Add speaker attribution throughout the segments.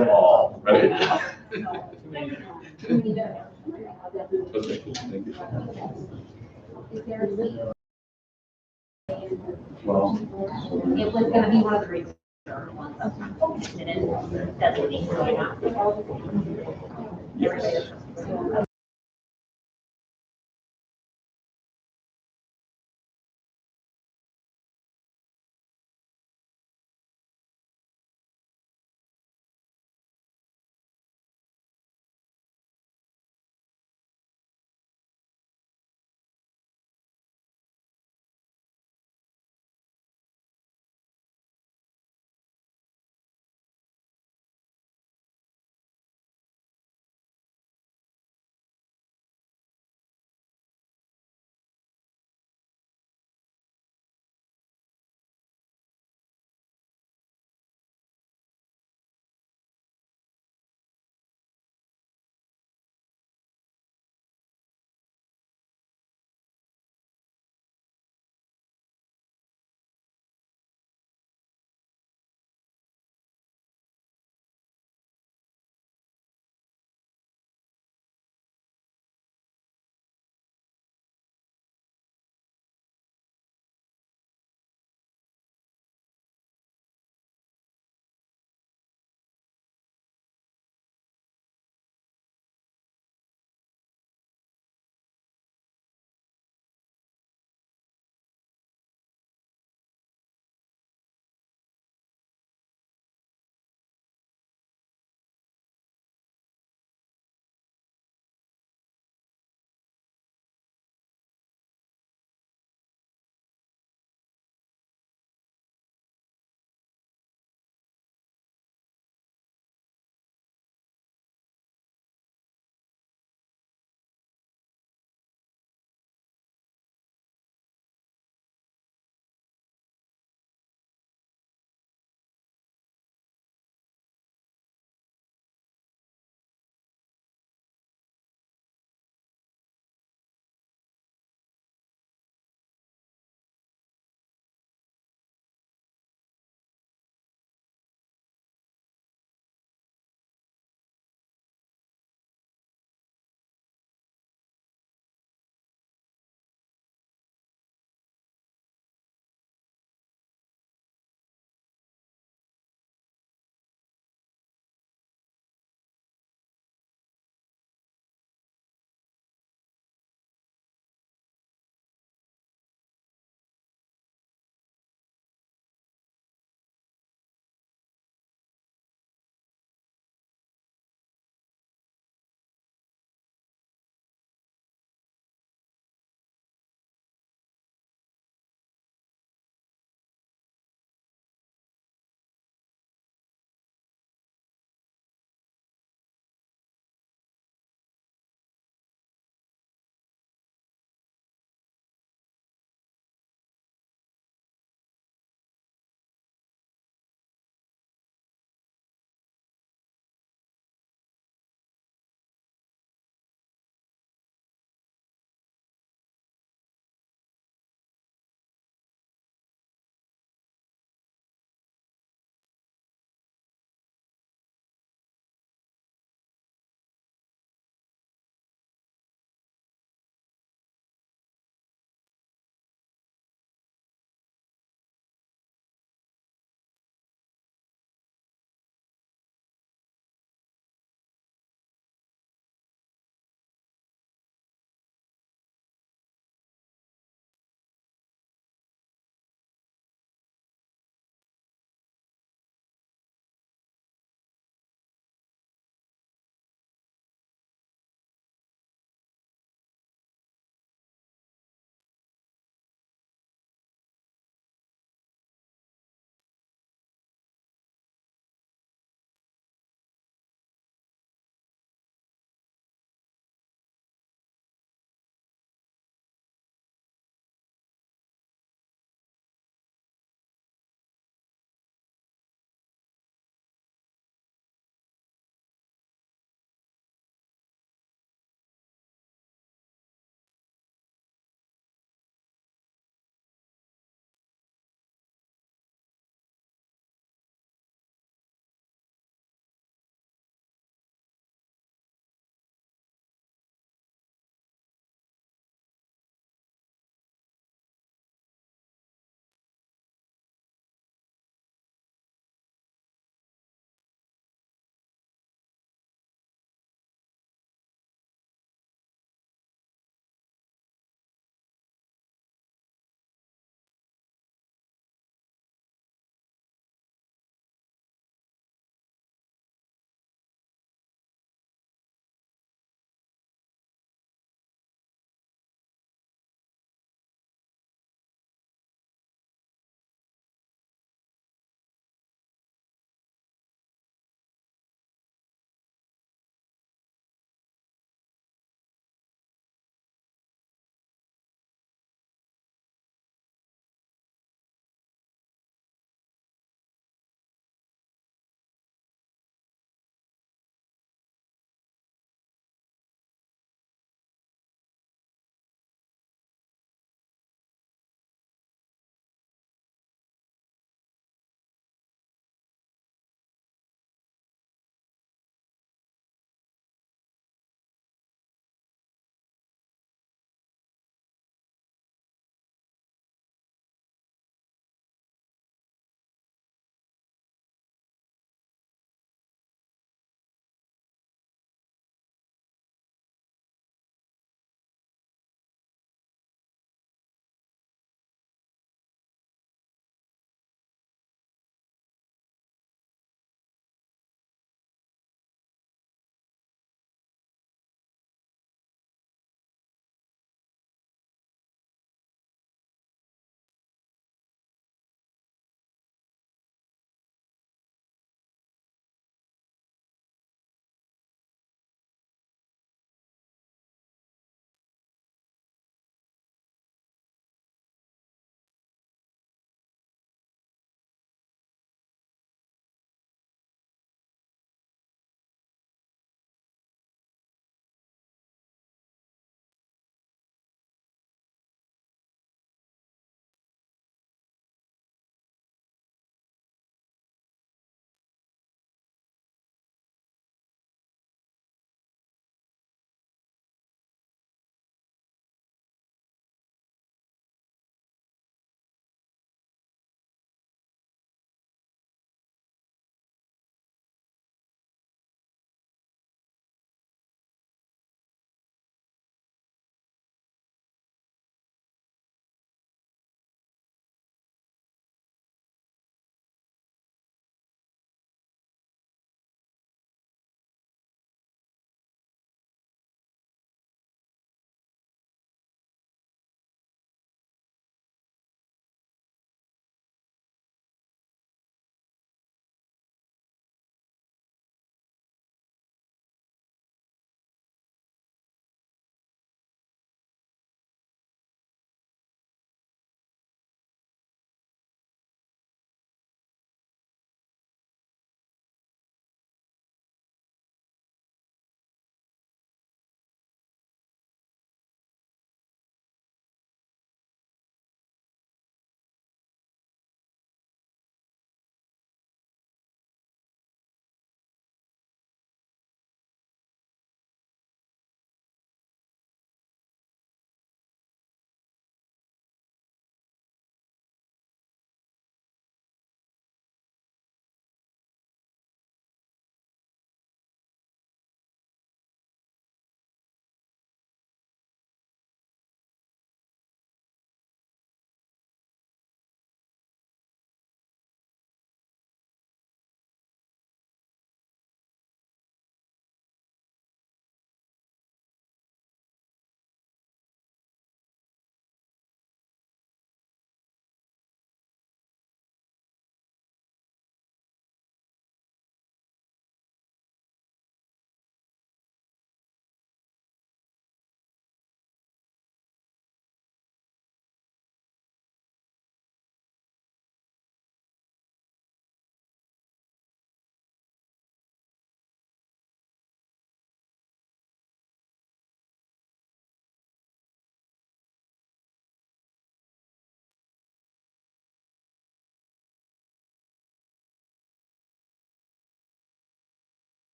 Speaker 1: at all, right? Okay, cool, thank you. Well,
Speaker 2: It was gonna be one of the reasons. Didn't, designate going on.
Speaker 1: yes.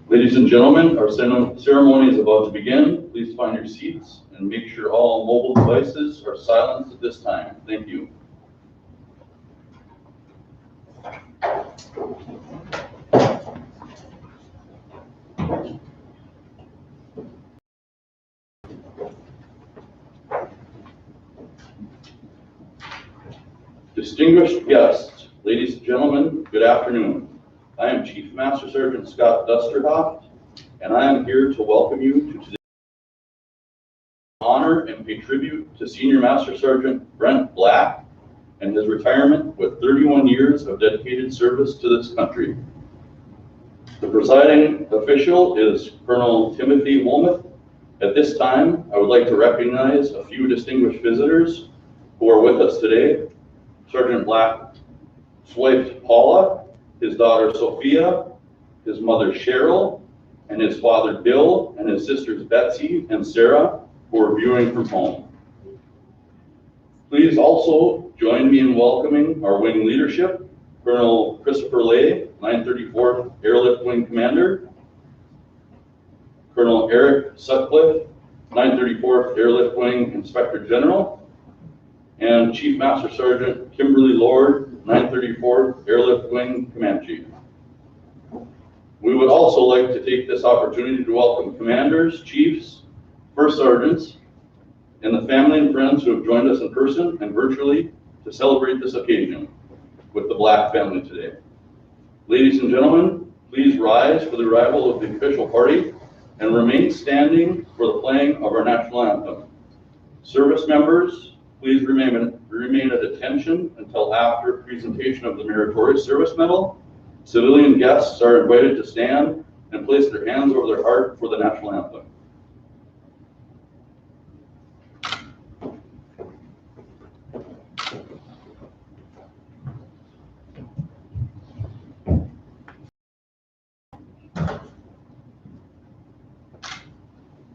Speaker 1: Ladies and gentlemen, our ceremony is about to begin. Please find your seats and make sure all mobile devices are silenced at this time. Thank you. Distinguished guests, ladies and gentlemen, good afternoon. I am Chief Master Sergeant Scott Dusterhoff, and I am here to welcome you to today's honor and pay tribute to Senior Master Sergeant Brent Black and his retirement with 31 years of dedicated service to this country. The presiding official is Colonel Timothy Woolmuth. At this time, I would like to recognize a few distinguished visitors who are with us today. Sergeant Black's wife Paula, his daughter Sophia, his mother Cheryl, and his father Bill, and his sisters Betsy and Sarah, who are viewing from home. Please also join me in welcoming our wing leadership, Colonel Christopher Lay, 934th Airlift Wing Commander, Colonel Eric Sutcliffe, 934th Airlift Wing Inspector General, and Chief Master Sergeant Kimberly Lord, 934th Airlift Wing Command Chief. We would also like to take this opportunity to welcome commanders, chiefs, first sergeants, and the family and friends who have joined us in person and virtually to celebrate this occasion with the Black family today. Ladies and gentlemen, please rise for the arrival of the official party and remain standing for the playing of our national anthem. Service members, please remain at attention until after presentation of the Meritorious Service Medal. Civilian guests are invited to stand and place their hands over their heart for the national anthem.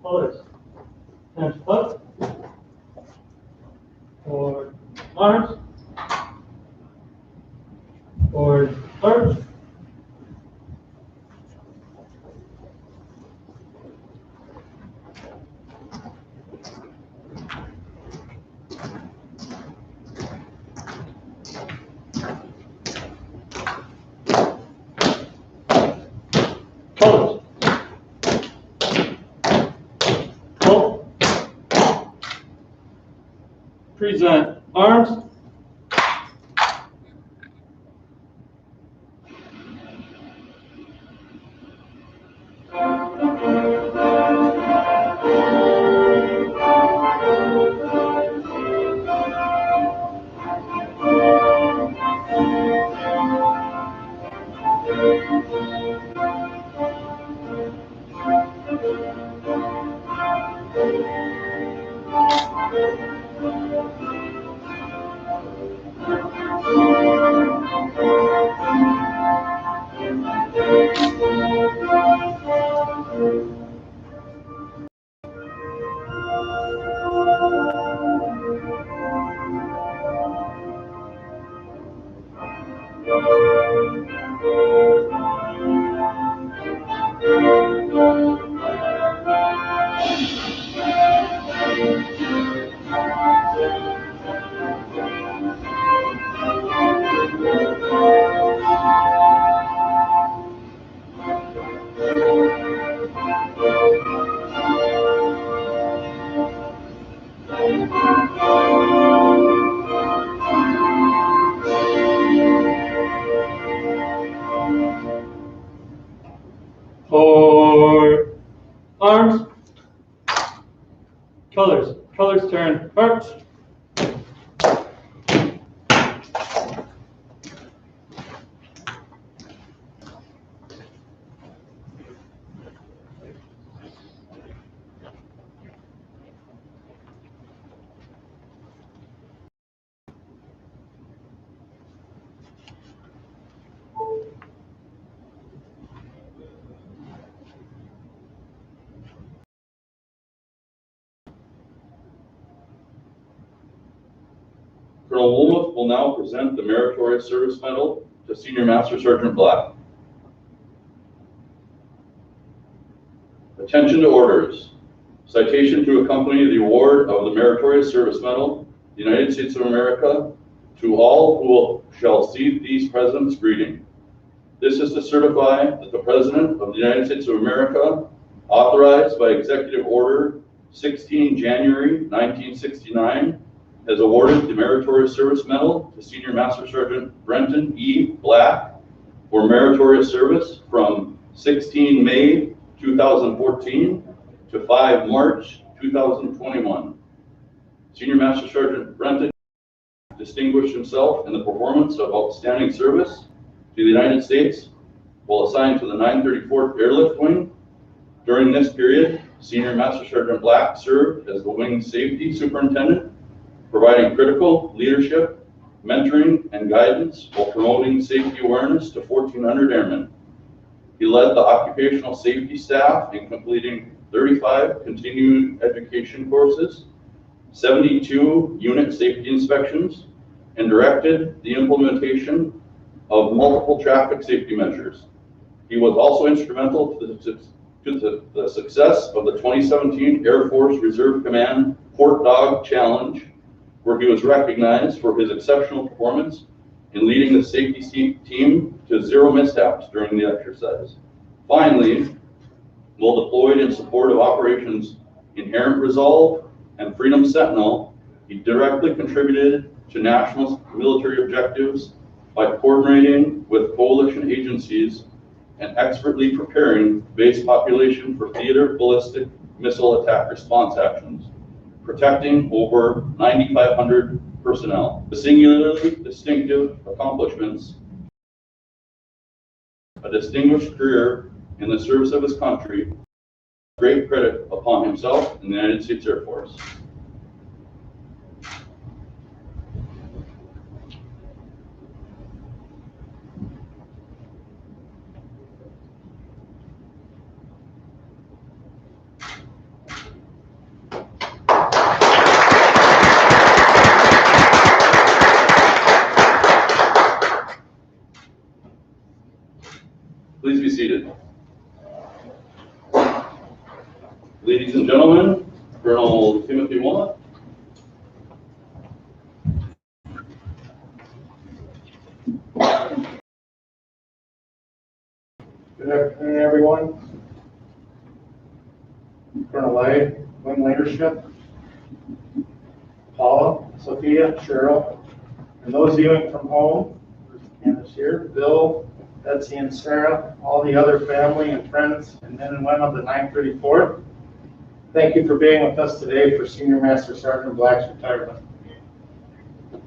Speaker 3: Colors. Hands up. Forward arms. Forward arms. Colors. Present arms. Forward arms. Colors. Colors turn arms.
Speaker 1: Colonel Woolmuth will now present the Meritorious Service Medal to Senior Master Sergeant Black. Attention to orders. Citation to accompany the award of the Meritorious Service Medal, United States of America, to all who shall see these President's greeting. This is to certify that the President of the United States of America, authorized by Executive Order 16 January 1969, has awarded the Meritorious Service Medal to Senior Master Sergeant Brenton E. Black for meritorious service from 16 May 2014 to 5 March 2021. Senior Master Sergeant Brenton distinguished himself in the performance of outstanding service to the United States while assigned to the 934th Airlift Wing. During this period, Senior Master Sergeant Black served as the Wing Safety Superintendent, providing critical leadership, mentoring, and guidance while promoting safety awareness to 1,400 airmen. He led the occupational safety staff in completing 35 continuing education courses, 72 unit safety inspections, and directed the implementation of multiple traffic safety measures. He was also instrumental to the success of the 2017 Air Force Reserve Command Port Dog Challenge, where he was recognized for his exceptional performance in leading the safety team to 0 mishaps during the exercise. Finally, while deployed in support of operations Inherent Resolve and Freedom Sentinel, he directly contributed to national military objectives by coordinating with coalition agencies and expertly preparing base population for theater ballistic missile attack response actions, protecting over 9,500 personnel. The singularly distinctive accomplishments, a distinguished career in the service of his country, great credit upon himself and the United States Air Force. Please be seated. Ladies and gentlemen, Colonel Timothy Walnut.
Speaker 4: Good afternoon, everyone. Colonel Lay, Wing Leadership, Paula, Sophia, Cheryl, and those viewing from home, there's Candace here, Bill, Betsy, and Sarah, all the other family and friends and men and women of the 934th. Thank you for being with us today for Senior Master Sergeant Black's retirement.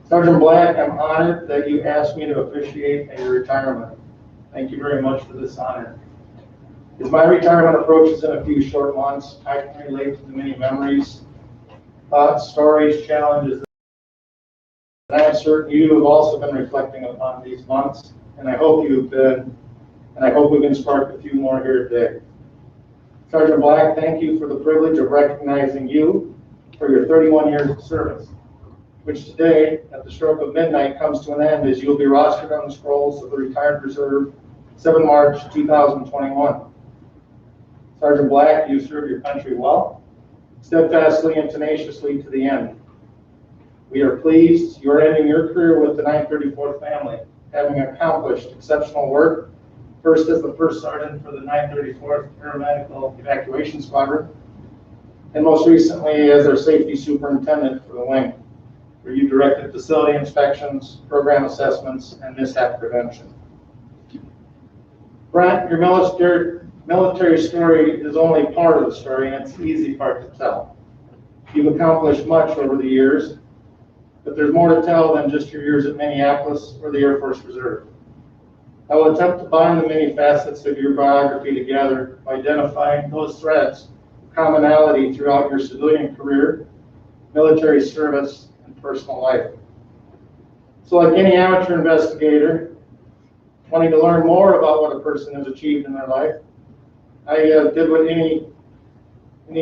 Speaker 4: Sergeant Black, I'm honored that you asked me to officiate at your retirement. Thank you very much for this honor. As my retirement approaches in a few short months, I can relate to the many memories, thoughts, stories, challenges, and I'm certain you have also been reflecting upon these months, and I hope you've been, and I hope we can spark a few more here today. Sergeant Black, thank you for the privilege of recognizing you for your 31 years of service, which today, at the stroke of midnight, comes to an end as you'll be rostered on the scrolls of the Retired Reserve, 7 March 2021. Sergeant Black, you served your country well, steadfastly and tenaciously to the end. We are pleased you are ending your career with the 934th family, having accomplished exceptional work, first as the first sergeant for the 934th Aeromedical Evacuation Squadron, and most recently as their safety superintendent for the wing, where you directed facility inspections, program assessments, and mishap prevention. Brent, your military story is only part of the story, and it's the easy part to tell. You've accomplished much over the years, but there's more to tell than just your years at Minneapolis or the Air Force Reserve. I will attempt to bind the many facets of your biography together by identifying those threads of commonality throughout your civilian career, military service, and personal life. So like any amateur investigator, wanting to learn more about what a person has achieved in their life, I did what any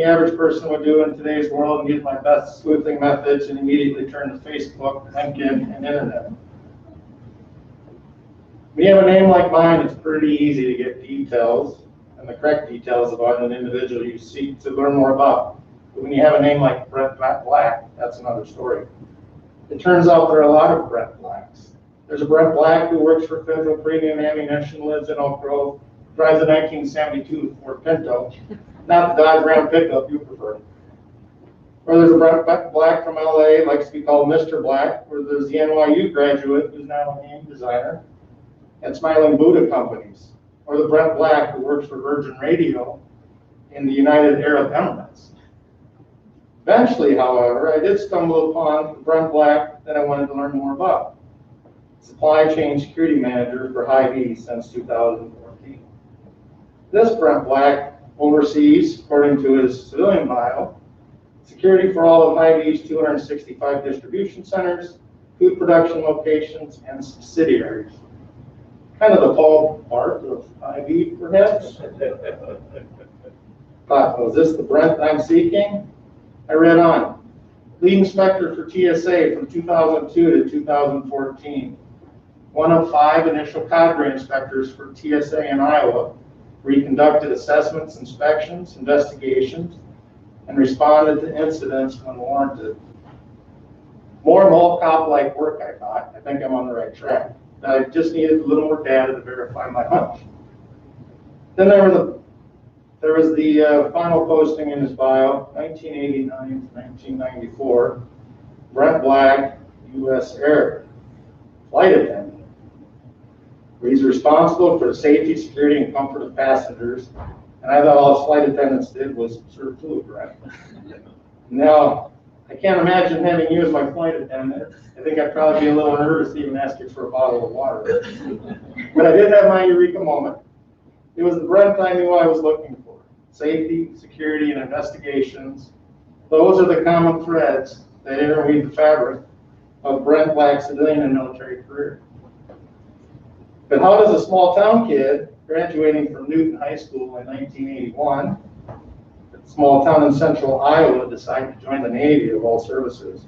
Speaker 4: average person would do in today's world and use my best sleuthing methods and immediately turn to Facebook, LinkedIn, and Internet. When you have a name like mine, it's pretty easy to get details. and the correct details about an individual you seek to learn more about. But when you have a name like Brent Black, that's another story. It turns out there are a lot of Brent Blacks. There's a Brent Black who works for Federal Premium Ammunition, lives in Oak Grove, drives a 1972 Ford Pinto, not the Dodge Ram pickup you prefer. Or there's a Brent Black from LA, likes to be called Mr. Black, or there's the NYU graduate who's now a game designer at Smiling Buddha Companies, or the Brent Black who works for Virgin Radio in the United Arab Emirates. Eventually, however, I did stumble upon the Brent Black that I wanted to learn more about. Supply Chain Security Manager for Hy-Vee since 2014. This Brent Black oversees, according to his civilian bio, security for all of Hy-Vee's 265 distribution centers, food production locations, and subsidiaries. Kind of the Paul Blart of Hy-Vee, perhaps? Thought, was this the Brent I'm seeking? I read on. Lead inspector for TSA from 2002 to 2014. One of 5 initial cadre inspectors for TSA in Iowa, where he conducted assessments, inspections, investigations, and responded to incidents when warranted. More mall cop-like work, I thought. I think I'm on the right track. I just needed a little more data to verify my hunch. Then there was the final posting in his bio, 1989 to 1994, Brent Black, U.S. Air flight attendant. He's responsible for the safety, security, and comfort of passengers. And I thought all flight attendants did was serve food, right? Now, I can't imagine having you as my flight attendant. I think I'd probably be a little nervous to even ask you for a bottle of water. But I did have my eureka moment. It was the Brent I knew I was looking for. Safety, security, and investigations. Those are the common threads that interweave the fabric of Brent Black's civilian and military career. But how does a small town kid graduating from Newton High School in 1981, a small town in central Iowa, decide to join the Navy of all services?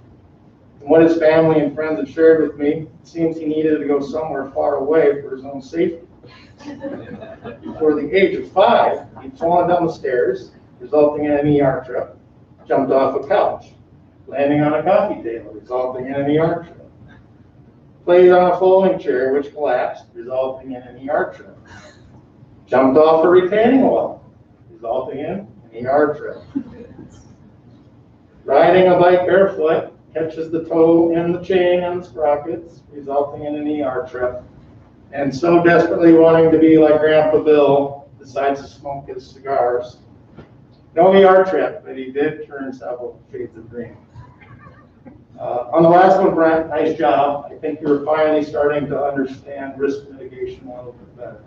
Speaker 4: From what his family and friends have shared with me, it seems he needed to go somewhere far away for his own safety. Before the age of 5, he'd fallen down the stairs, resulting in an ER trip, jumped off a couch, landing on a coffee table, resulting in an ER trip, played on a folding chair which collapsed, resulting in an ER trip, jumped off a retaining wall, resulting in an ER trip, riding a bike barefoot, catches the toe in the chain and the sprockets, resulting in an ER trip, and so desperately wanting to be like Grandpa Bill, decides to smoke his cigars. No ER trip, but he did turn several shades of green. On the last one, Brent, nice job. I think you're finally starting to understand risk mitigation a little bit better.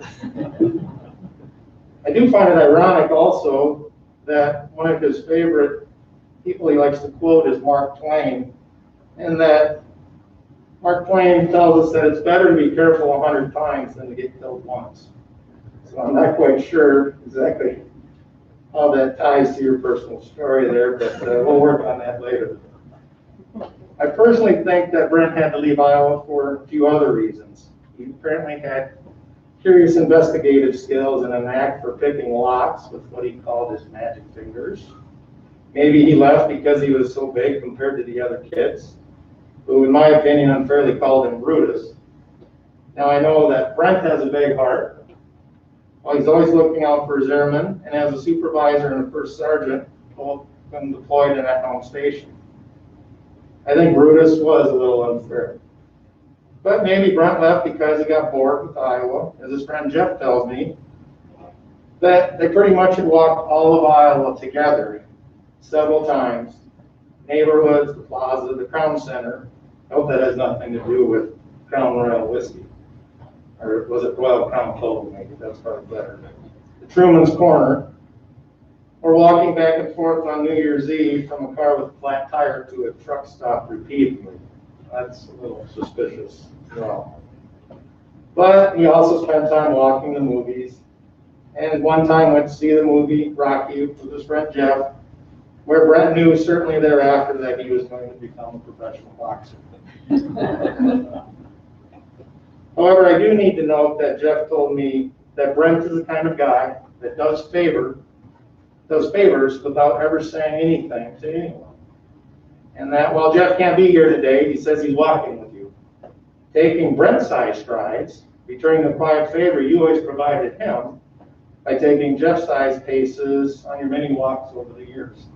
Speaker 4: I do find it ironic also that one of his favorite people he likes to quote is Mark Twain, and that Mark Twain tells us that it's better to be careful 100 times than to get killed once. So I'm not quite sure exactly how that ties to your personal story there, but we'll work on that later. I personally think that Brent had to leave Iowa for a few other reasons. He apparently had curious investigative skills and a knack for picking locks with what he called his magic fingers. Maybe he left because he was so big compared to the other kids, who in my opinion unfairly called him Brutus. Now I know that Brent has a big heart. Well, he's always looking out for his airmen, and as a supervisor and a first sergeant, both been deployed in that home station. I think Brutus was a little unfair. But maybe Brent left because he got bored with Iowa. As his friend Jeff tells me, that they pretty much had walked all of Iowa together several times. Neighborhoods, the plaza, the Crown Center. I hope that has nothing to do with Crown Royal whiskey. Or was it Royal Crown Cove, maybe? That's probably better. The Truman's Corner. Or walking back and forth on New Year's Eve from a car with a flat tire to a truck stop repeatedly. That's a little suspicious. Well, but he also spent time walking the movies. And one time went to see the movie Rocky with his friend Jeff, where Brent knew certainly thereafter that he was going to become a professional boxer. However, I do need to note that Jeff told me that Brent is the kind of guy that does favors without ever saying anything to anyone. And that while Jeff can't be here today, he says he's walking with you. Taking Brent-sized strides, returning the quiet favor you always provided him by taking Jeff-sized paces on your many walks over the years.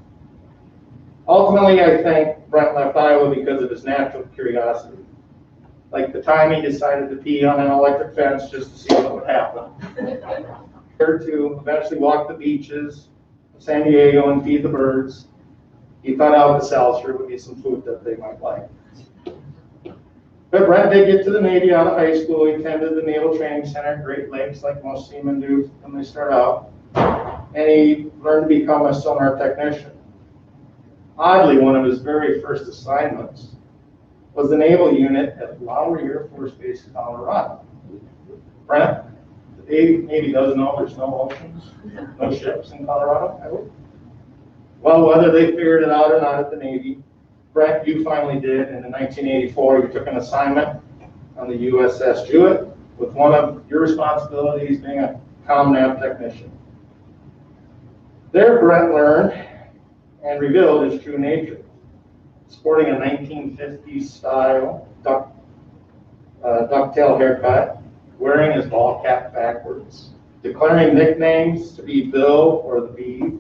Speaker 4: Ultimately, I think Brent left Iowa because of his natural curiosity. Like the time he decided to pee on an electric fence just to see what would happen. Or to eventually walk the beaches of San Diego and feed the birds. He thought Alka-Seltzer would be some food that they might like. But Brent did get to the Navy out of high school. He attended the Naval Training Center at Great Lakes like most seamen do when they start out. And he learned to become a sonar technician. Oddly, one of his very first assignments was the naval unit at Lowry Air Force Base, Colorado. Brent, the Navy doesn't know there's no oceans, no ships in Colorado, I hope. Well, whether they figured it out or not at the Navy, Brent, you finally did, and in 1984 you took an assignment on the USS Jewett with one of your responsibilities being a comm-nav technician. There Brent learned and revealed his true nature, sporting a 1950s style ducktail haircut, wearing his ball cap backwards, declaring nicknames to be Bill or the Bee,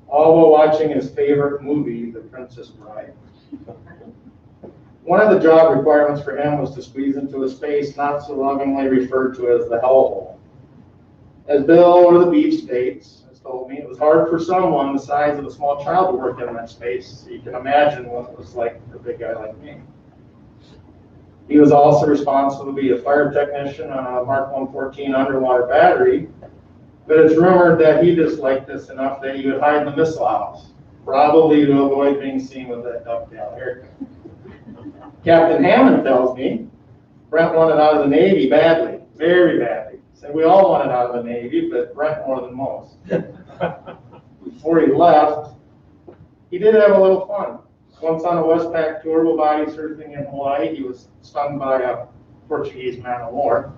Speaker 4: all while watching his favorite movie, The Princess Bride. One of the job requirements for him was to squeeze into a space not so lovingly referred to as the hellhole. As Bill or the Beef states, has told me, it was hard for someone the size of a small child to work in that space, so you can imagine what it was like for a big guy like me. He was also responsible to be a fire technician on a Mark 114 underwater battery, but it's rumored that he disliked this enough that he would hide in the missile house, probably to avoid being seen with that ducktail haircut. Captain Hammond tells me Brent wanted out of the Navy badly, very badly. Said we all wanted out of the Navy, but Brent more than most. Before he left, he did have a little fun. Once on a Westpac tour while body surfing in Hawaii, he was stung by a Portuguese man of war.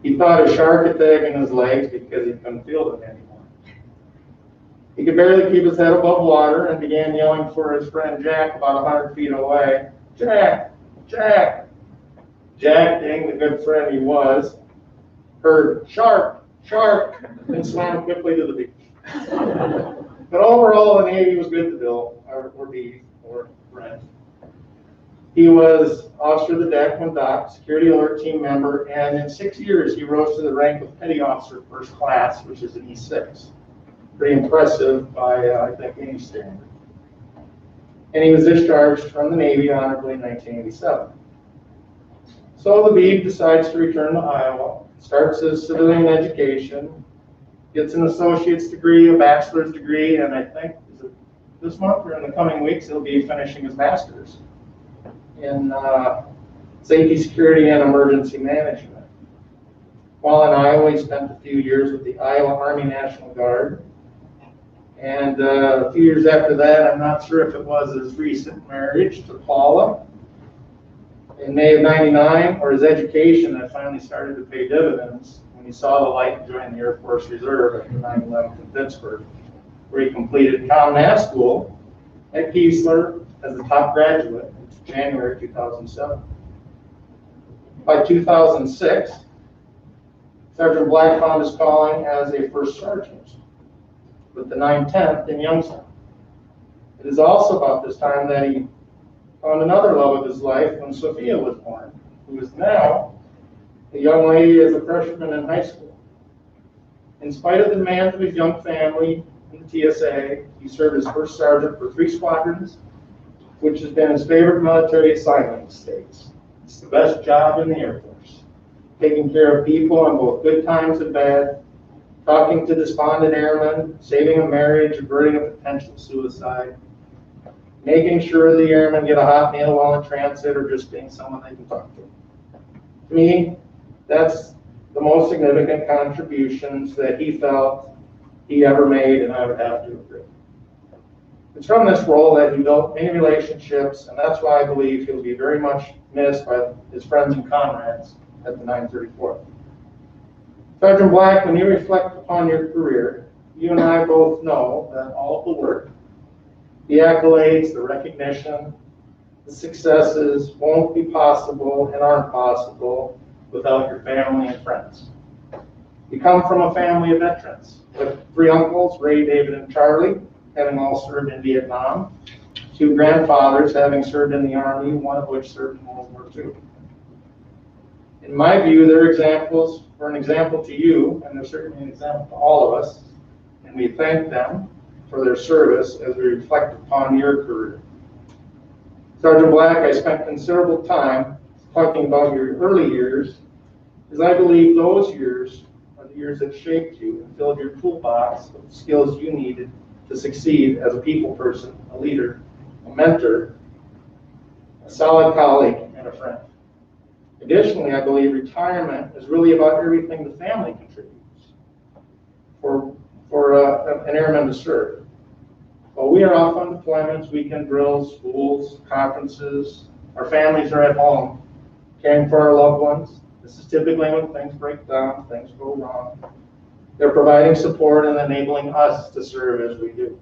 Speaker 4: He thought a shark had taken his legs because he couldn't feel them anymore. He could barely keep his head above water and began yelling for his friend Jack about 100 feet away. Jack! Jack! Jack, being the good friend he was, heard shark, shark, and swam quickly to the beach. But overall, the Navy was good to Bill, or Dee, or Brent. He was officer of the deck when docked, security alert team member, and in 6 years he rose to the rank of petty officer first class, which is an E6. Pretty impressive by, I think, any standard. And he was discharged from the Navy honorably in 1987. So the Beeb decides to return to Iowa, starts his civilian education, gets an associate's degree, a bachelor's degree, and I think is it this month or in the coming weeks he'll be finishing his master's in safety, security, and emergency management. While in Iowa, he spent a few years with the Iowa Army National Guard. And a few years after that, I'm not sure if it was his recent marriage to Paula in May of '99, or his education that finally started to pay dividends when he saw the light and joined the Air Force Reserve after 9/11 in Pittsburgh, where he completed comm-nav school at Keesler as a top graduate in January 2007. By 2006, Sergeant Black found his calling as a first sergeant with the 910th in Youngstown. It is also about this time that he found another love of his life when Sophia was born, who is now a young lady as a freshman in high school. In spite of the demands of his young family in the TSA, he served as first sergeant for 3 squadrons, which has been his favorite military assignment in the States. It's the best job in the Air Force, taking care of people on both good times and bad, talking to despondent airmen, saving a marriage, averting a potential suicide, making sure the airmen get a hot meal while in transit, or just being someone they can talk to. To me, that's the most significant contributions that he felt he ever made, and I would have to agree. It's from this role that he built many relationships, and that's why I believe he'll be very much missed by his friends and comrades at the 934th. Sergeant Black, when you reflect upon your career, you and I both know that all of the work, the accolades, the recognition, the successes won't be possible and aren't possible without your family and friends. You come from a family of veterans with 3 uncles, Ray, David, and Charlie, having all served in Vietnam, 2 grandfathers having served in the Army, one of which served in World War II. In my view, they're examples, or an example to you, and they're certainly an example to all of us, and we thank them for their service as we reflect upon your career. Sergeant Black, I spent considerable time talking about your early years, as I believe those years are the years that shaped you and filled your toolbox with the skills you needed to succeed as a people person, a leader, a mentor, a solid colleague, and a friend. Additionally, I believe retirement is really about everything the family contributes for an airman to serve. While we are off on deployments, weekend drills, schools, conferences, our families are at home caring for our loved ones. This is typically when things break down, things go wrong. They're providing support and enabling us to serve as we do.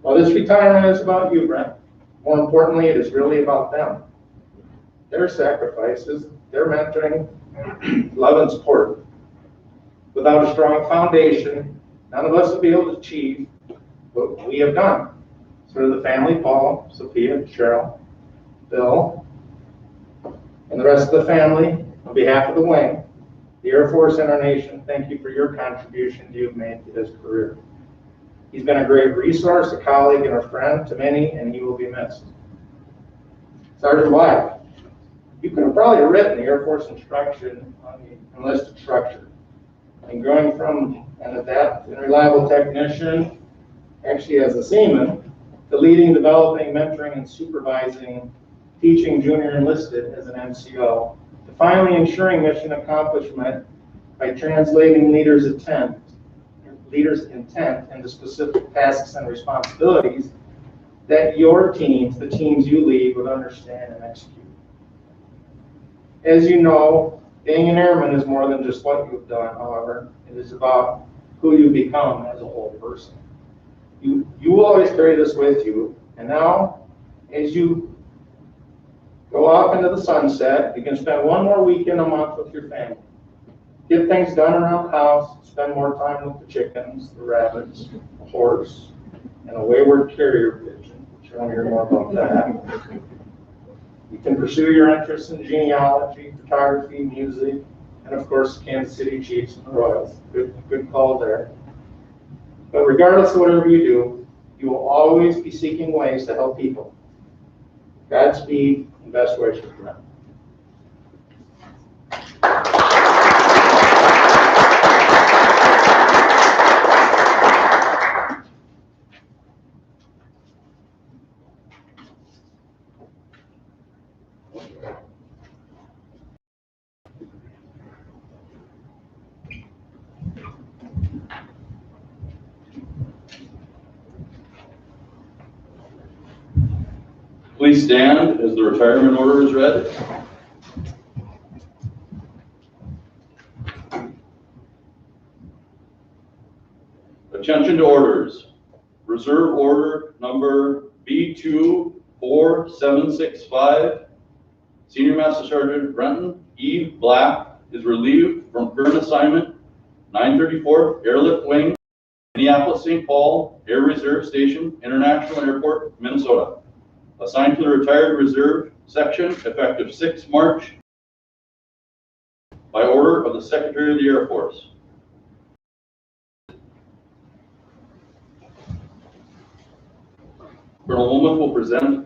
Speaker 4: While this retirement is about you, Brent, more importantly, it is really about them. Their sacrifices, their mentoring, love and support. Without a strong foundation, none of us will be able to achieve what we have done. So to the family, Paul, Sophia, Cheryl, Bill, and the rest of the family, on behalf of the wing, the Air Force and our nation, thank you for your contribution you've made to his career. He's been a great resource, a colleague, and a friend to many, and he will be missed. Sergeant Black, you could have probably written the Air Force instruction on the enlisted structure. And going from an adept and reliable technician, actually as a seaman, to leading, developing, mentoring, and supervising, teaching junior enlisted as an MCO, to finally ensuring mission accomplishment by translating leaders' intent into specific tasks and responsibilities that your teams, the teams you lead, would understand and execute. As you know, being an airman is more than just what you've done, however. It is about who you become as a whole person. You will always carry this with you, and now, as you go off into the sunset, you can spend one more weekend a month with your family. Get things done around the house, spend more time with the chickens, the rabbits, the horse, and a wayward carrier pigeon, which I want to hear more about that. You can pursue your interests in genealogy, photography, music, and of course, the Kansas City Chiefs and the Royals. Good call there. But regardless of whatever you do, you will always be seeking ways to help people. Godspeed and best wishes for them.
Speaker 1: Please stand as the retirement order is read. Attention to orders. Reserve order number B24765. Senior Master Sergeant Brenton E. Black is relieved from current assignment, 934th Airlift Wing, Minneapolis St. Paul Air Reserve Station, International Airport, Minnesota. Assigned to the Retired Reserve Section effective 6 March by order of the Secretary of the Air Force. Colonel Woolman will present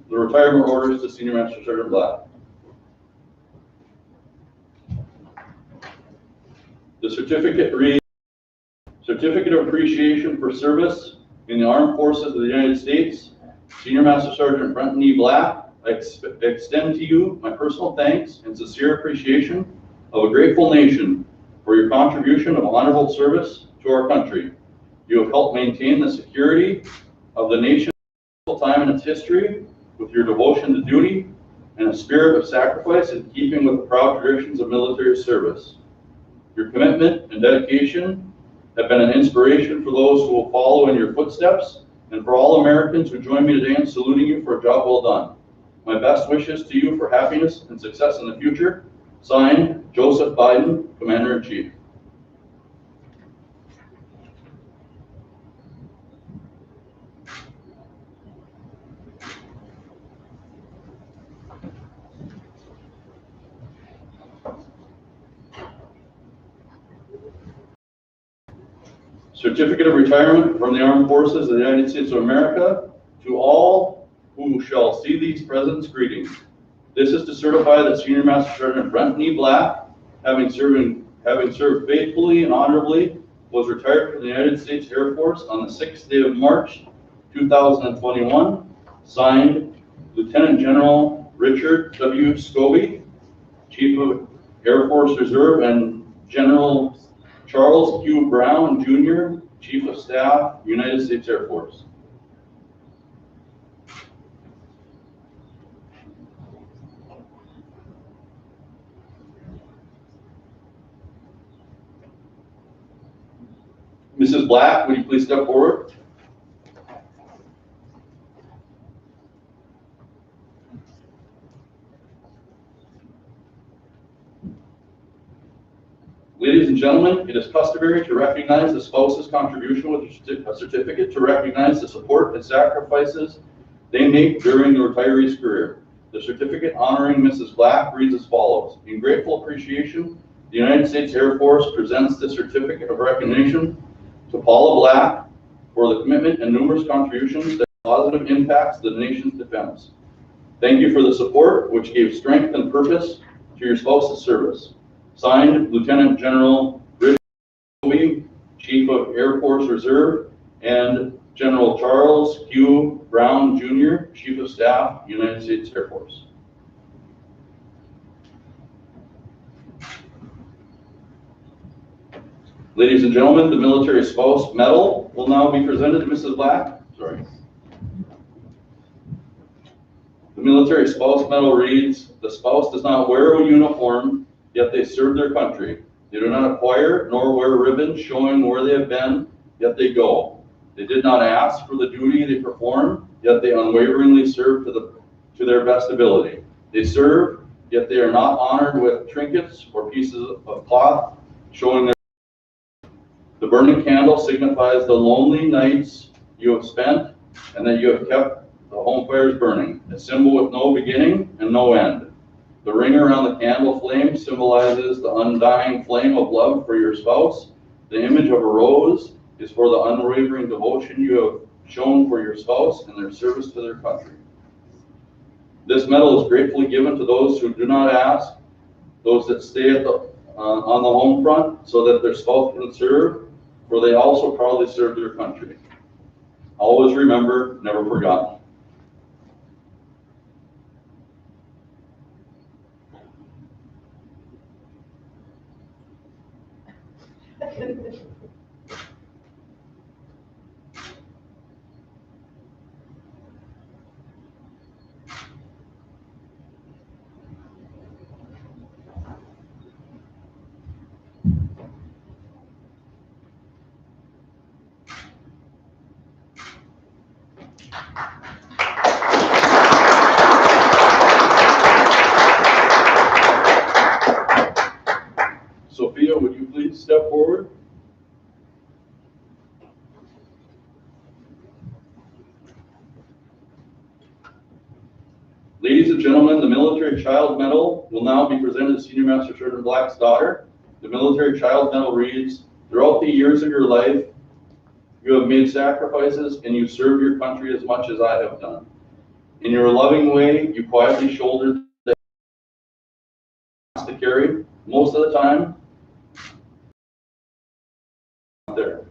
Speaker 1: the retirement orders to Senior Master Sergeant Black. The certificate reads, Certificate of Appreciation for Service in the Armed Forces of the United States. Senior Master Sergeant Brenton E. Black, I extend to you my personal thanks and sincere appreciation of a grateful nation for your contribution of honorable service to our country. You have helped maintain the security of the nation time in its history with your devotion to duty and a spirit of sacrifice in keeping with the proud traditions of military service. Your commitment and dedication have been an inspiration for those who will follow in your footsteps, and for all Americans who join me today in saluting you for a job well done. My best wishes to you for happiness and success in the future. Signed, Joseph Biden, Commander-in-Chief. Certificate of Retirement from the Armed Forces of the United States of America. To all who shall see these presents, greetings. This is to certify that Senior Master Sergeant Brenton E. Black, having served faithfully and honorably, was retired from the United States Air Force on the 6th day of March, 2021. Signed, Lieutenant General Richard W. Scobie, Chief of Air Force Reserve, and General Charles Q. Brown, Jr., Chief of Staff, United States Air Force. Mrs. Black, would you please step forward? Ladies and gentlemen, it is customary to recognize the spouse's contribution with a certificate to recognize the support and sacrifices they make during the retiree's career. The certificate honoring Mrs. Black reads as follows. In grateful appreciation, the United States Air Force presents the certificate of recognition to Paula Black for the commitment and numerous contributions that positive impacts the nation's defense. Thank you for the support, which gave strength and purpose to your spouse's service. Signed, Lieutenant General Richard Scobie, Chief of Air Force Reserve, and General Charles Q. Brown, Jr., Chief of Staff, United States Air Force. Ladies and gentlemen, the Military Spouse Medal will now be presented to Mrs. Black. Sorry. The Military Spouse Medal reads, the spouse does not wear a uniform, yet they serve their country. They do not acquire nor wear ribbons showing where they have been, yet they go. They did not ask for the duty they perform, yet they unwaveringly serve to their best ability. They serve, yet they are not honored with trinkets or pieces of cloth showing their. The burning candle signifies the lonely nights you have spent and that you have kept the home fires burning, a symbol with no beginning and no end. The ring around the candle flame symbolizes the undying flame of love for your spouse. The image of a rose is for the unwavering devotion you have shown for your spouse and their service to their country. This medal is gratefully given to those who do not ask, those that stay at on the home front so that their spouse can serve, for they also proudly serve their country. Always remember, never forgotten. Sophia, would you please step forward? Ladies and gentlemen, the Military Child Medal will now be presented to Senior Master Sergeant Black's daughter. The Military Child Medal reads, throughout the years of your life, you have made sacrifices and you served your country as much as I have done. In your loving way, you quietly shouldered the to carry most of the time. There.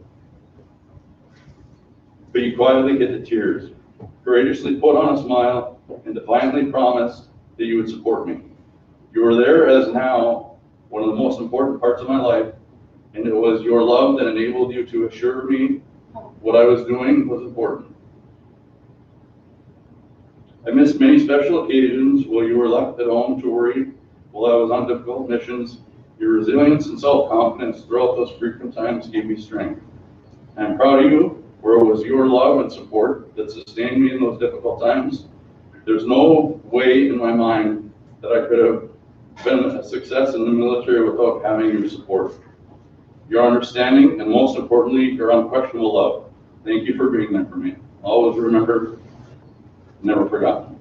Speaker 1: But you quietly hid the tears, courageously put on a smile, and defiantly promised that you would support me. You were there as now one of the most important parts of my life, and it was your love that enabled you to assure me what I was doing was important. I missed many special occasions while you were left at home to worry while I was on difficult missions, Your resilience and self-confidence throughout those frequent times gave me strength. I am proud of you, for it was your love and support that sustained me in those difficult times. There's no way in my mind that I could have been a success in the military without having your support, your understanding, and most importantly, your unquestionable love. Thank you for being there for me. Always remember, never forgotten.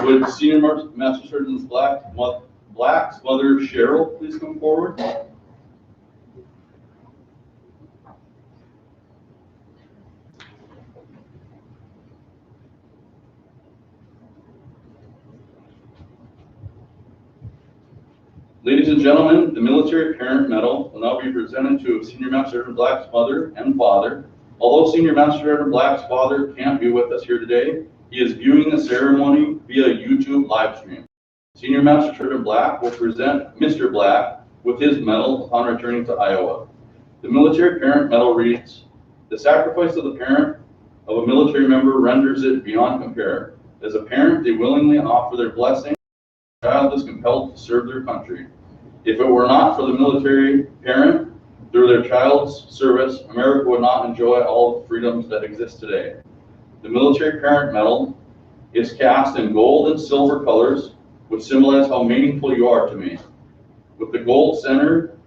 Speaker 1: Would Senior Master Sergeant Black's mother, Cheryl, please come forward? Ladies and gentlemen, the Military Parent Medal will now be presented to Senior Master Sergeant Black's mother and father. Although Senior Master Sergeant Black's father can't be with us here today, he is viewing the ceremony via YouTube live stream. Senior Master Sergeant Black will present Mr. Black with his medal upon returning to Iowa. The Military Parent Medal reads, "The sacrifice of the parent of a military member renders it beyond compare. As a parent, they willingly offer their blessing. The child is compelled to serve their country. If it were not for the military parent, through their child's service, America would not enjoy all the freedoms that exist today." The Military Parent Medal is cast in gold and silver colors, which symbolize how meaningful you are to me. Within the gold center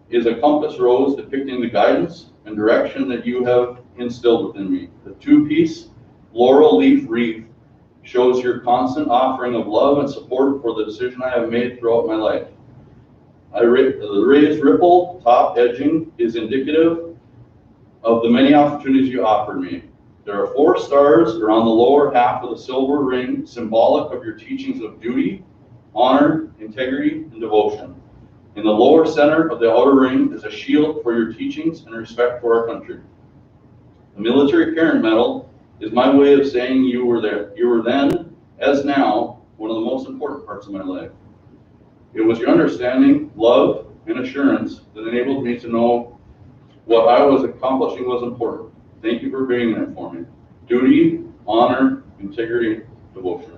Speaker 1: is a compass rose depicting the guidance and direction that you have instilled within me. The two-piece laurel leaf wreath shows your constant offering of love and support for the decision I have made throughout my life. The raised ripple top edging is indicative of the many opportunities you offered me. There are 4 stars around the lower half of the silver ring, symbolic of your teachings of duty, honor, integrity, and devotion. In the lower center of the outer ring is a shield for your teachings and respect for our country. The Military Parent Medal is my way of saying you were there. You were then, as now, one of the most important parts of my life. It was your understanding, love, and assurance that enabled me to know what I was accomplishing was important. Thank you for being there for me. Duty, honor, integrity, devotion.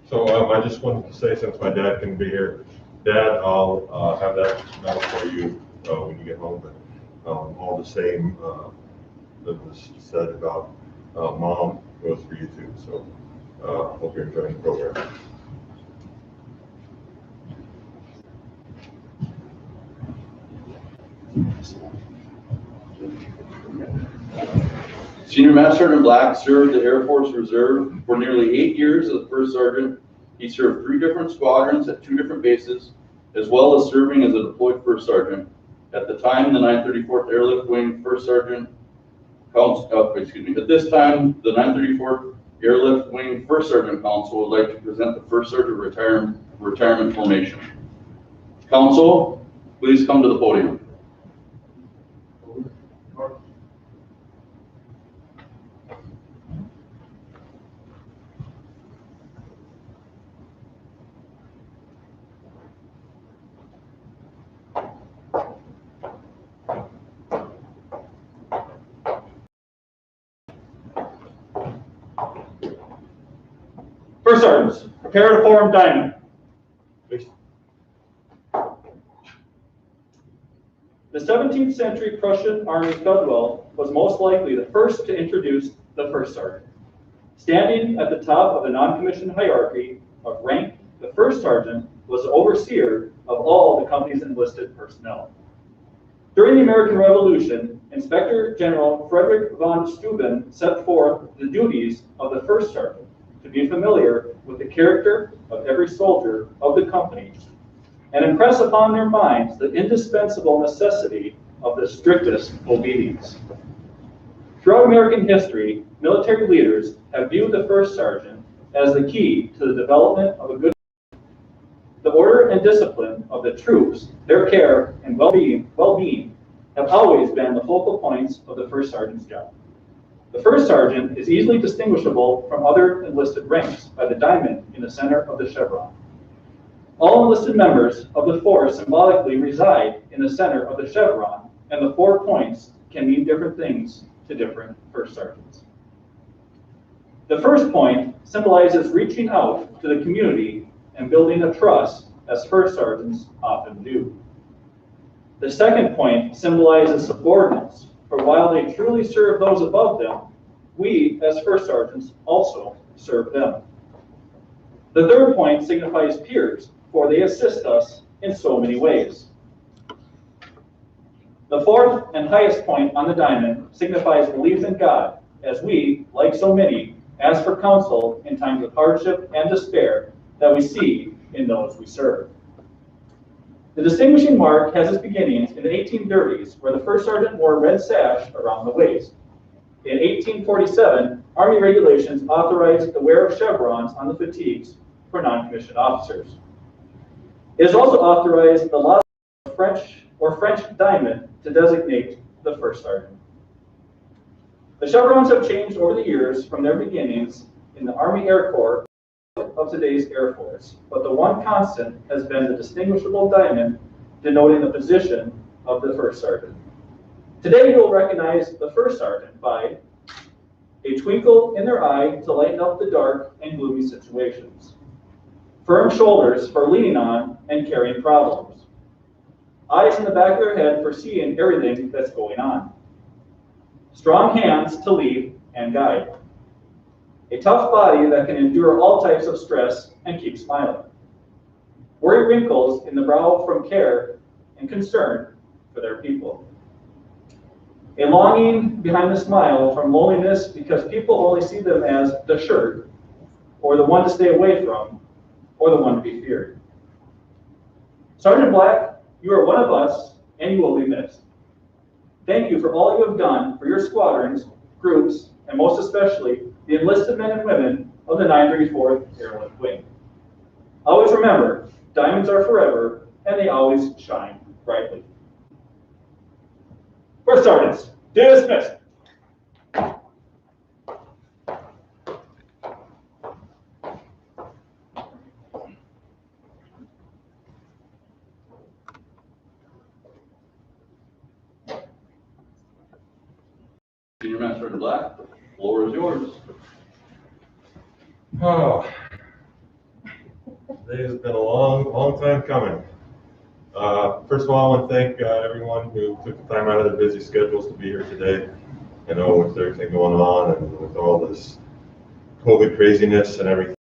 Speaker 5: So I just wanted to say, since my dad couldn't be here, Dad, I'll have that medal for you when you get home. But all the same that was said about Mom goes for you too. So hope you're enjoying the program.
Speaker 1: Senior Master Sergeant Black served the Air Force Reserve for nearly 8 years as a first sergeant. He served 3 different squadrons at 2 different bases, as well as serving as a deployed first sergeant. At the time, the 934th Airlift Wing First Sergeant at this time, the 934th Airlift Wing First Sergeant Council would like to present the First Sergeant retirement formation. Council, please come to the podium.
Speaker 3: First sergeants, prepare to form diamond. The 17th century Prussian Army Feldwell was most likely the first to introduce the first sergeant. Standing at the top of the non-commissioned hierarchy of rank, the first sergeant was the overseer of all the company's enlisted personnel. During the American Revolution in Inspector General Frederick von Steuben set forth the duties of the first sergeant to be familiar with the character of every soldier of the company and impress upon their minds the indispensable necessity of the strictest obedience. Throughout American history, military leaders have viewed the first sergeant as the key to the development of a good. The order and discipline of the troops, their care and well-being have always been the focal points of the first sergeant's job. The first sergeant is easily distinguishable from other enlisted ranks by the diamond in the center of the chevron. All enlisted members of the force symbolically reside in the center of the chevron, and the 4 points can mean different things to different first sergeants. The first point symbolizes reaching out to the community and building a trust, as first sergeants often do. The second point symbolizes subordinates, for while they truly serve those above them, we, as first sergeants, also serve them. The third point signifies peers, for they assist us in so many ways. The fourth and highest point on the diamond signifies belief in God, as we, like so many, ask for counsel in times of hardship and despair that we see in those we serve. The distinguishing mark has its beginnings in the 1830s, where the first sergeant wore a red sash around the waist. In 1847, Army regulations authorized the wear of chevrons on the fatigues for non-commissioned officers. It is also authorized the loss of French diamond to designate the first sergeant. The chevrons have changed over the years from their beginnings in the Army Air Corps of today's Air Force, but the one constant has been the distinguishable diamond denoting the position of the first sergeant. Today you will recognize the first sergeant by a twinkle in their eye to lighten up the dark and gloomy situations, firm shoulders for leaning on and carrying problems, eyes in the back of their head for seeing everything that's going on, strong hands to lead and guide, a tough body that can endure all types of stress and keep smiling, worry wrinkles in the brow from care and concern for their people, a longing behind the smile from loneliness because people only see them as the shirt, or the one to stay away from, or the one to be feared. Sergeant Black, you are one of us, and you will be missed. Thank you for all you have done for your squadrons, groups, and most especially the enlisted men and women of the 934th Airlift Wing. Always remember, diamonds are forever, and they always shine brightly. First sergeants, dismissed.
Speaker 1: Senior Master Sergeant Black, the floor is yours.
Speaker 5: Oh, today has been a long time coming. First of all, I want to thank everyone who took the time out of their busy schedules to be here today. I know with everything going on and with all this COVID craziness and everything,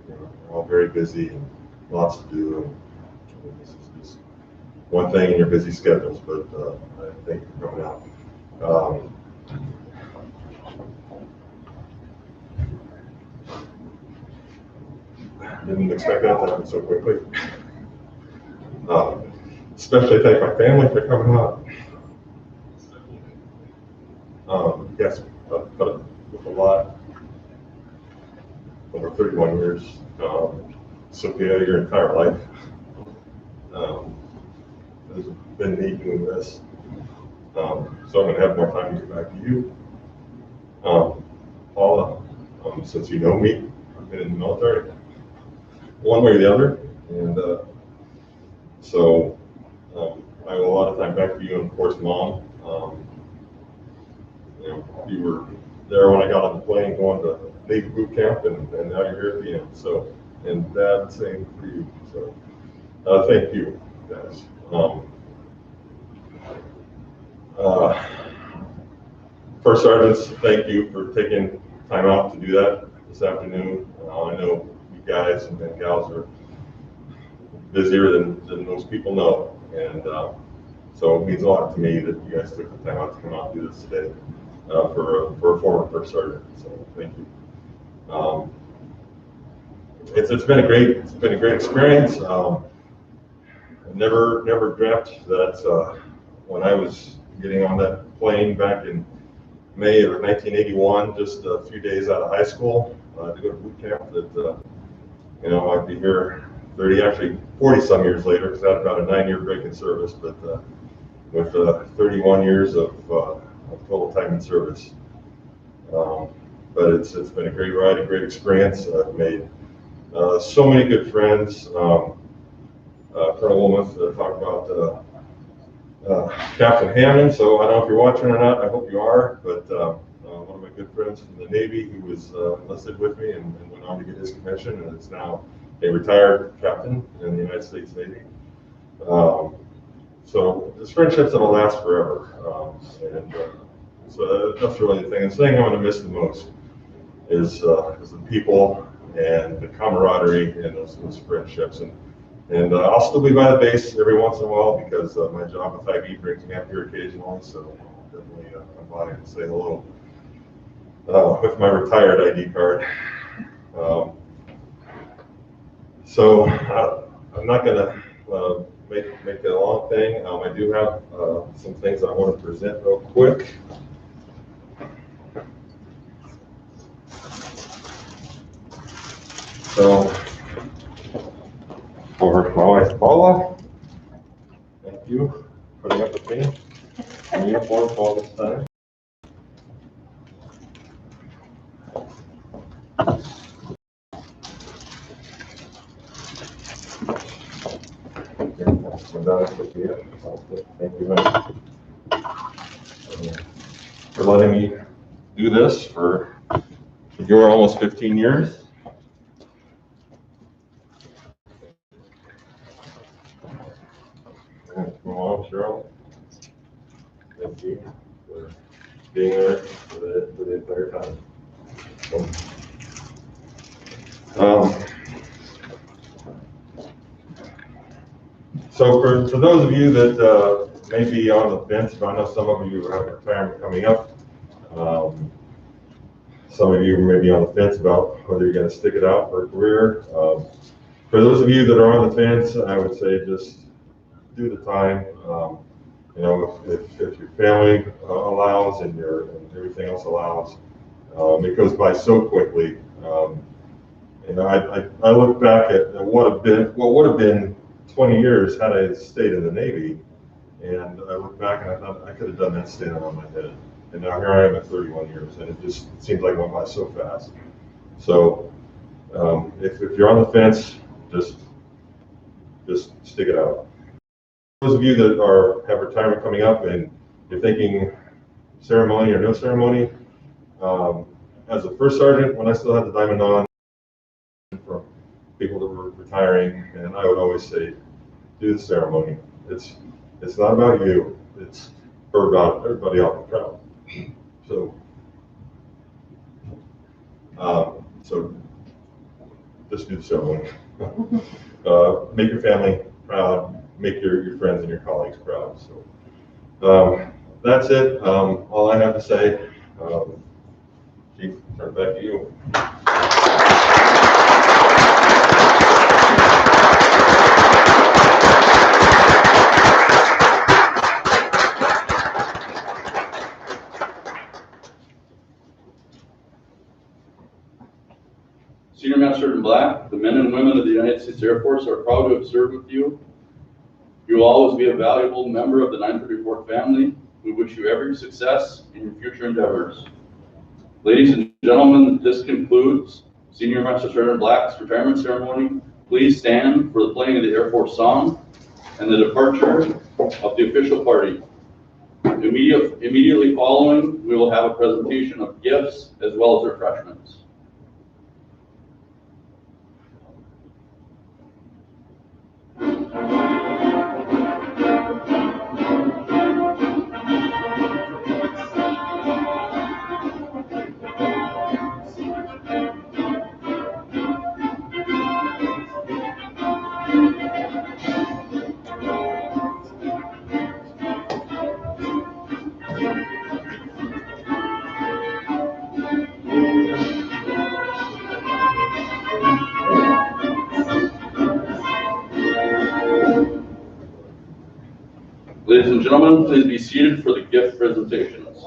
Speaker 5: we're all very busy and lots to do. And this is just one thing in your busy schedules, but I thank you for coming out. Didn't expect that to happen so quickly. Especially thank my family for coming out. Yes, I've put up with a lot over 31 years. Sophia, your entire life has been me doing this. So I'm going to have more time to get back to you. Paula, since you know me, I've been in the military one way or the other, and so I owe a lot of time back to you, and of course, Mom. You were there when I got on the plane going to Navy boot camp, and now you're here at the end. So, and Dad, same for you. So, thank you, guys. First sergeants, thank you for taking time out to do that this afternoon. I know you guys and gals are busier than most people know, and So it means a lot to me that you guys took the time out to come out and do this today for a former first sergeant. So thank you. It's been a great experience. I never dreamt that when I was getting on that plane back in May of 1981, just a few days out of high school to go to boot camp, that I'd be here 40 some years later, because I had about a 9-year break in service, but with 31 years of total time in service. But it's been a great ride, a great experience. I've made so many good friends. Colonel Wilmoth talked about Captain Hammond, so I don't know if you're watching or not, I hope you are, but one of my good friends from the Navy who was enlisted with me and went on to get his commission and is now a retired captain in the United States Navy. So it's friendships that'll last forever. So that's really the thing. The thing I'm going to miss the most is the people and the camaraderie and those friendships. And I'll still be by the base every once in a while because my job with IB brings me up here occasionally. So definitely come by and say hello with my retired ID card. So I'm not going to make it a long thing. I do have some things I want to present real quick. So for my wife Paula, thank you for putting up with me in uniform for all this time. Thank you for letting me do this for almost 15 years. Mom, Cheryl, thank you for being there for the entire time. So for those of you that may be on the fence, but I know some of you have retirement coming up. Some of you may be on the fence about whether you're going to stick it out for a career. For those of you that are on the fence, I would say just do the time. If your family allows and everything else allows, it goes by so quickly. I look back at what would have been 20 years had I stayed in the Navy, and I look back and I thought I could have done that standing on my head. And now here I am at 31 years, and it just seems like it went by so fast. So if you're on the fence, just stick it out. Those of you that have retirement coming up and you're thinking ceremony or no ceremony, as a first sergeant, when I still had the diamond on, from people that were retiring, and I would always say, do the ceremony. It's not about you. It's about everybody on the crowd. So just do the ceremony. Make your family proud. Make your friends and your colleagues proud. So that's it. All I have to say. Chief, turn it back to you.
Speaker 1: Senior Master Sergeant Black, the men and women of the United States Air Force are proud to have served with you. You will always be a valuable member of the 934th family. We wish you every success in your future endeavors. Ladies and gentlemen, this concludes Senior Master Sergeant Black's retirement ceremony. Please stand for the playing of the Air Force song and the departure of the official party. Immediately following, we will have a presentation of gifts as well as refreshments. Ladies and gentlemen, please be seated for the gift presentations.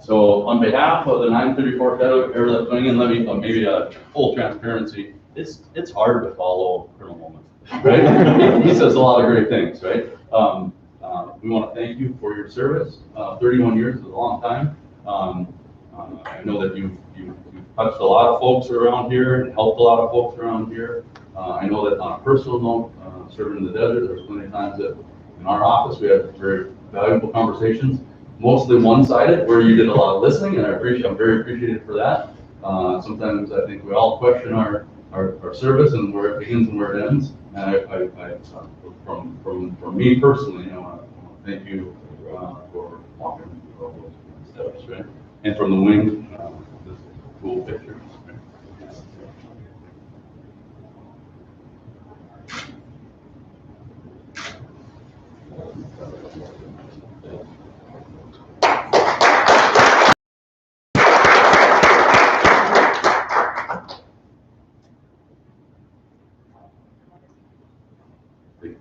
Speaker 1: So on behalf of the 934th Airlift Wing, and let me maybe a full transparency, it's hard to follow Colonel Moment, right? He says a lot of great things, right? We want to thank you for your service. 31 years is a long time. I know that you've touched a lot of folks around here and helped a lot of folks around here. I know that on a personal note, serving in the desert, there's plenty of times that in our office we had very valuable conversations, mostly one-sided, where you did a lot of listening, and I'm very appreciative for that. Sometimes I think we all question our service and where it begins and where it ends. And from me personally, I want to thank you for walking all those steps, right? And from the wing, this cool picture. Right?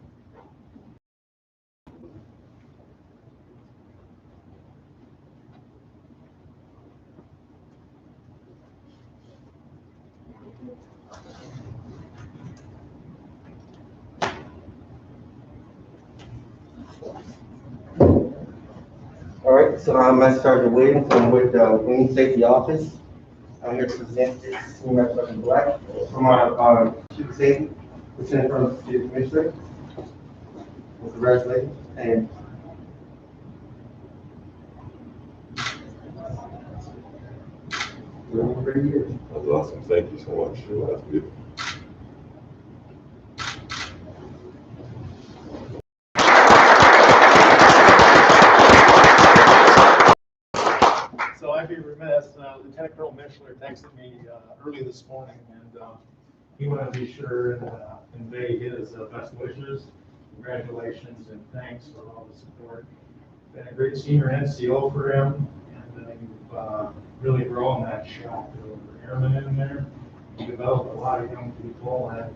Speaker 6: All right, so I'm Master Sergeant Williams. I'm with the Wing Safety Office. I'm here to present this Senior Sergeant Black from our Chief of Safety, which is in front of the City Commissioner. Congratulations. And we're over 3 years.
Speaker 5: That's awesome. Thank you so much. That's beautiful.
Speaker 4: So I'd be remiss, Lieutenant Colonel Mishler texted me early this morning, and he wanted to be sure and convey his best wishes, congratulations, and thanks for all the support. Been a great senior NCO for him, and you've really grown that shop. There were airmen in there. You developed a lot of young people, and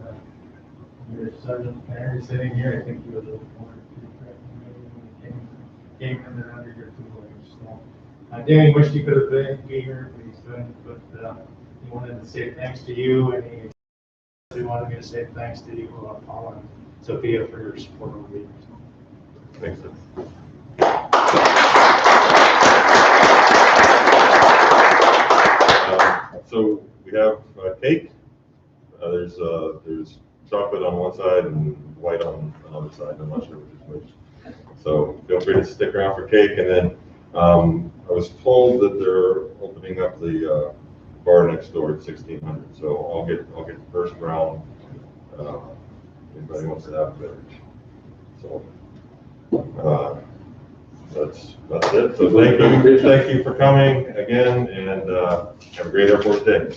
Speaker 4: your Sergeant Perry sitting here, I think he was a little more came in there under your tutelage. So Danny wished he could have been here, but he's doing. But he wanted to say thanks to you, and he wanted me to say thanks to you, Paul and Sophia, for your support over the years.
Speaker 5: Thanks, sir. So we have cake. There's chocolate on one side and white on another side. I'm not sure which is which. So feel free to stick around for cake. And then I was told that they're opening up the bar next door at 1600. So I'll get the first round. Anybody wants to have a beverage. So that's it. So thank you for coming again, and have a great Air Force Day.